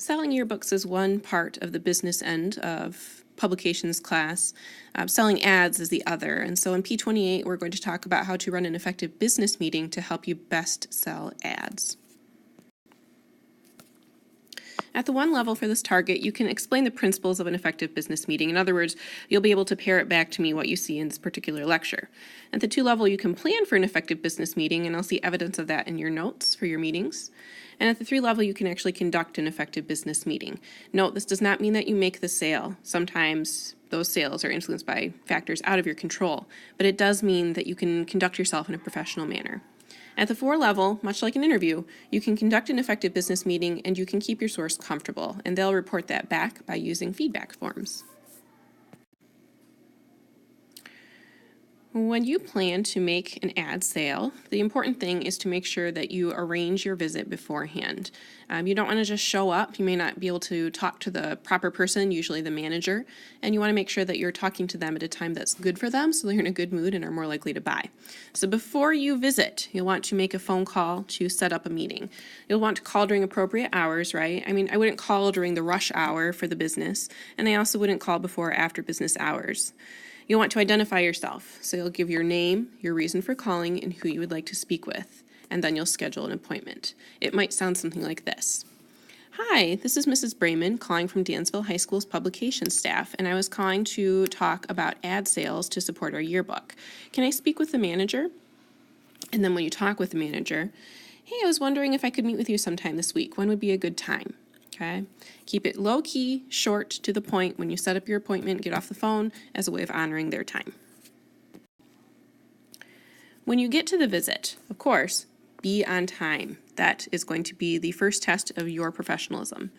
Selling yearbooks is one part of the business end of publications class. Selling ads is the other. And so in P28, we're going to talk about how to run an effective business meeting to help you best sell ads. At the 1 level for this target, you can explain the principles of an effective business meeting. In other words, you'll be able to parrot back to me what you see in this particular lecture. At the 2 level, you can plan for an effective business meeting, and I'll see evidence of that in your notes for your meetings. And at the 3 level, you can actually conduct an effective business meeting. Note, this does not mean that you make the sale. Sometimes those sales are influenced by factors out of your control, but it does mean that you can conduct yourself in a professional manner. At the 4 level, much like an interview, you can conduct an effective business meeting and you can keep your source comfortable, and they'll report that back by using feedback forms. When you plan to make an ad sale, the important thing is to make sure that you arrange your visit beforehand. You don't want to just show up. You may not be able to talk to the proper person, usually the manager, and you want to make sure that you're talking to them at a time that's good for them so they're in a good mood and are more likely to buy. So before you visit, you'll want to make a phone call to set up a meeting. You'll want to call during appropriate hours, right? I mean, I wouldn't call during the rush hour for the business, and I also wouldn't call before or after business hours. You'll want to identify yourself, so you'll give your name, your reason for calling, and who you would like to speak with, and then you'll schedule an appointment. It might sound something like this. Hi, this is Mrs. Brayman calling from Dansville High School's publications staff, and I was calling to talk about ad sales to support our yearbook. Can I speak with the manager? And then when you talk with the manager, hey, I was wondering if I could meet with you sometime this week. When would be a good time? Okay. Keep it low-key, short, to the point. When you set up your appointment, get off the phone as a way of honoring their time. When you get to the visit, of course, be on time. That is going to be the first test of your professionalism.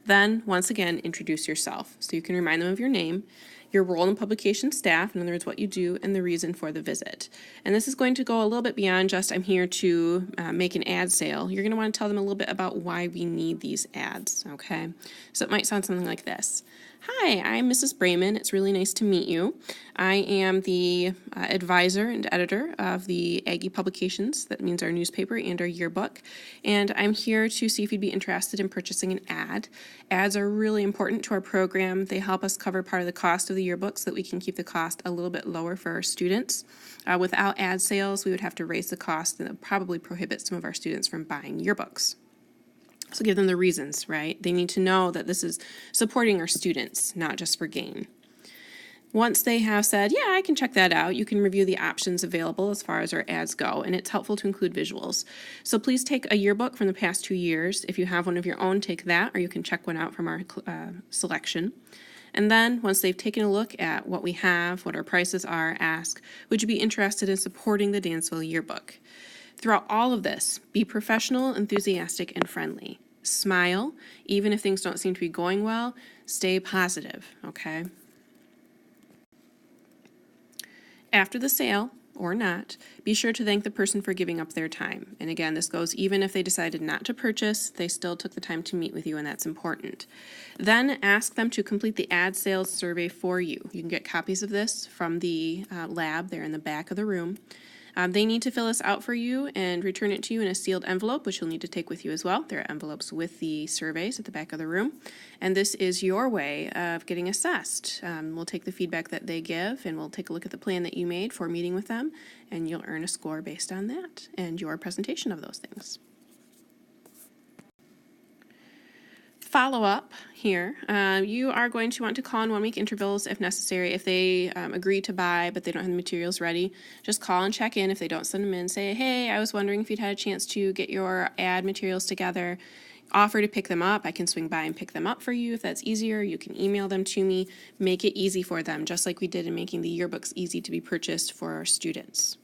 Then, once again, introduce yourself. So you can remind them of your name, your role in publication staff, in other words, what you do, and the reason for the visit. And this is going to go a little bit beyond just, I'm here to make an ad sale. You're going to want to tell them a little bit about why we need these ads, okay? So it might sound something like this. Hi, I'm Mrs. Brayman. It's really nice to meet you. I am the advisor and editor of the Aggie Publications, that means our newspaper and our yearbook, and I'm here to see if you'd be interested in purchasing an ad. Ads are really important to our program. They help us cover part of the cost of the yearbook so that we can keep the cost a little bit lower for our students. Without ad sales, we would have to raise the cost, and that would probably prohibit some of our students from buying yearbooks. So give them the reasons, right? They need to know that this is supporting our students, not just for gain. Once they have said, yeah, I can check that out, you can review the options available as far as our ads go, and it's helpful to include visuals. So please take a yearbook from the past 2 years. If you have one of your own, take that, or you can check one out from our selection. And then, once they've taken a look at what we have, what our prices are, ask, would you be interested in supporting the Dansville yearbook? Throughout all of this, be professional, enthusiastic, and friendly. Smile, even if things don't seem to be going well. Stay positive, okay? After the sale, or not, be sure to thank the person for giving up their time. And again, this goes even if they decided not to purchase, they still took the time to meet with you, and that's important. Then ask them to complete the ad sales survey for you. You can get copies of this from the lab there in the back of the room. They need to fill this out for you and return it to you in a sealed envelope, which you'll need to take with you as well. There are envelopes with the surveys at the back of the room. And this is your way of getting assessed. We'll take the feedback that they give, and we'll take a look at the plan that you made for meeting with them, and you'll earn a score based on that and your presentation of those things. Follow-up here. You are going to want to call in 1-week intervals if necessary. If they agree to buy but they don't have the materials ready, just call and check in. If they don't, send them in. Say, hey, I was wondering if you'd had a chance to get your ad materials together. Offer to pick them up. I can swing by and pick them up for you if that's easier. You can email them to me. Make it easy for them, just like we did in making the yearbooks easy to be purchased for our students.